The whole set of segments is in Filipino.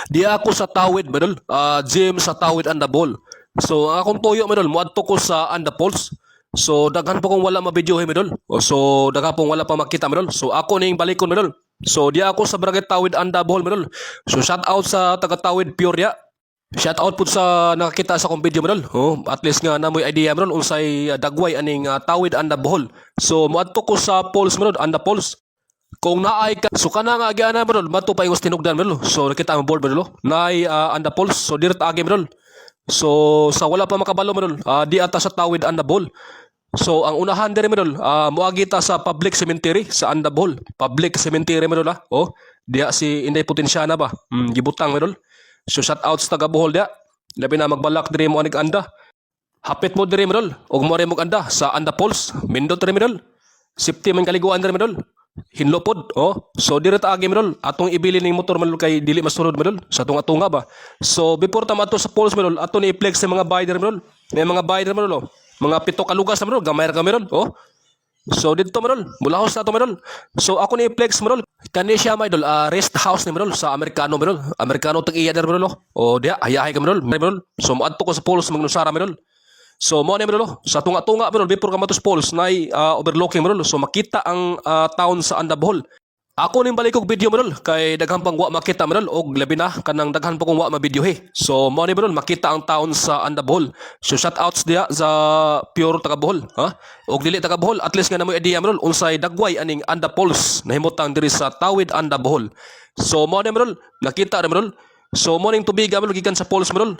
Di ako sa tawid madol, gym sa tawid and the ball. So akong tuyo madol, muadto ko sa and the falls. So daghan po kung wala mabidyohe madol. So daghan pong wala pa makita madol. So ako ning balikon madol. So di ako sa barangay tawid and the ball madol. So shout out sa taga tawid Peoria. Shout out po sa nakakita sa akong video madol. At least nga namoy idea madol unsay dagway aning tawid and the ball. So muadto ko sa falls madol and the falls. Kung naay ka, so kana nga agiana madol, mato pa yung tinugdan madol. So nakita ang board madol, naay and the pulse, so dirt agi madol. So sa wala pa makabalo madol, di ata sa tawid and the ball. So ang unahan diri madol, moagi ta sa public cemetery sa Andabol. Public cemetery madol diya si Inday Potensyana ba. Gibutang madol. So shout out sa taga Bohol diya. Labi na magbalak diri mo anig anda. Hapit mo diri madol, og mo rin mo anda sa Anda Pulse, Mindot diri madol. Safety man kaliguan diri madol. Hinlopod, so dire ta agi madol atong ibili ning motor madol kay dili masunod madol sa tunga ba. So before ta mato sa poles madol ato ni i-flex sa mga buyer madol. May mga buyer madol mga 7 ka lugas madol, gamay ra ka madol. So dito madol, mulahos na to madol. So ako ni i-flex madol. Kani siya madol, rest house ni madol sa Amerikano madol. Amerikano tag iya der madol. Dia ayahay ka madol. So moadto ko sa poles magnusara madol. So mo ni madol sa tunga-tunga madol before ka matos falls nay overlooking madol, so makita ang town sa Andabol. Ako ning balik og video madol kay daghan pang wa makita madol og labi na kanang daghan pa kong wa mabidyohe. So mo ni madol makita ang town sa Andabol. So shout outs diya sa pure taga Bohol, og dili taga Bohol, at least nga namoy idea madol unsay dagway aning Andapols nahimutang diri sa tawid Andabol. So mo ni madol nakita na madol. So mo ning tubig madol gikan sa falls madol.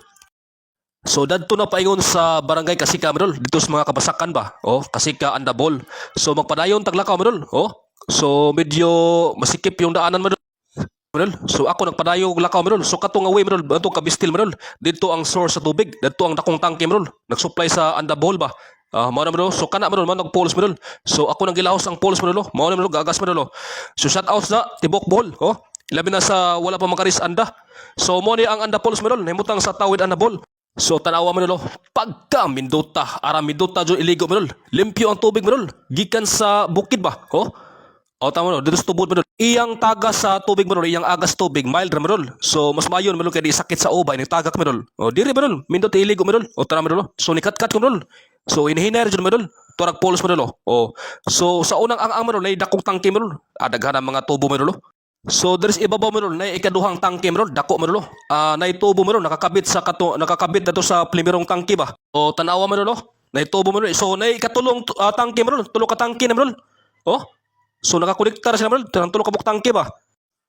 So dadto na paingon sa barangay Kasika madol dito sa mga kabasakan ba. Kasika Andabol. So magpadayon taglakaw madol. So medyo masikip yung daanan madol. So ako nagpadayo og lakaw madol. So katong away madol, ato kabistil madol. Dito ang source sa tubig, dito ang dakong tangke madol. Nagsupply sa Andabol ba. Mao na madol. So kana madol man nagpoles madol. So ako nang gilahos ang poles madol. Mao na madol gagas madol. So shout out sa Tibok Bohol. Labi na sa wala pa makaris anda. So mo ni ang Andapols madol, nahimutang sa tawid Andabol. So tanawa mo nilo, pagka Mindota, Mindota jo iligo mo limpyo ang tubig mo gikan sa bukid ba? Tama no, dito sa tubod mo iyang taga sa tubig mo iyang agas tubig, mild ra mo so mas mayon mo kay di sakit sa ubay, ni tagak mo diri mo Mindota iligo mo tara mo so nikat-kat ko mo so inhiner jo mo turag polos mo so sa unang ang mo lay dakong tangke mo daghan ang mga tubo mo so there's ibabaw mo na ikaduhang tangke mo dako mo na itubo mo nakakabit dato sa primerong tangke ba. O tanawa mo na itubo mo so na ikatulong tangke mo tulo ka tangke na mo. So nakakonektar sila mo tulo ka buk tangke ba.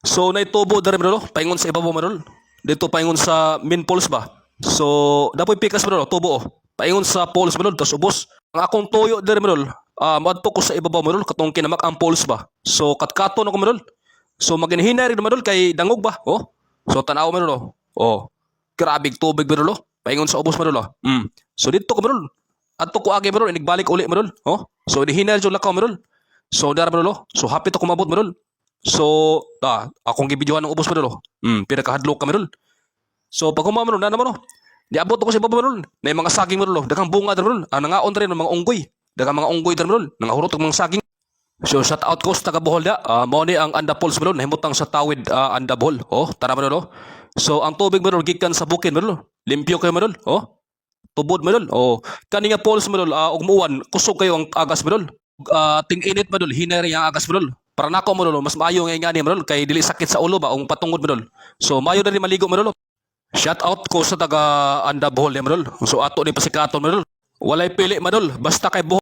So na itubo dere mo paingon sa ibabaw mo dito paingon sa main poles ba. So dapoy pikas mo tubo paingon sa poles mo tas ubos ang akong tuyo dere mo madto ko sa ibabaw mo katong kinamak ang poles ba. So katkato na ko mo so maginhinay rin madol kay dangog ba. So tanaw madol grabig tubig madol paingon sa ubos madol. So dito ko madol adto ko agi madol inigbalik uli madol. So dihinay jud lakaw madol. So dar madol so hapit ako mabot madol. So akong gibidyohan ng ubos madol. Pira ka hadlok ka madol. So pag humama madol na naman diabot ko sa baba madol may mga saging madol daghang bunga madol nangaon rin mga unggoy daghang mga unggoy madol nangahurot og mga saging. So shout out ko sa taga Bohol da. Mao ni ang Andapols madol nahimutang sa tawid Andabol. Tara madol. So ang tubig madol gikan sa bukid madol. Limpyo kayo madol. Tubod madol. Kani nga pols madol ug muwan kusog kayo ang agas madol. Ting init madol hinay ang agas madol. Para nako madol mas maayo nga ngani madol kay dili sakit sa ulo ba ug patungod madol. So maayo na rin maligo madol. Shout out ko sa taga Andabol madol. So ato ni pasikaton madol. Walay pili madol basta kay Bohol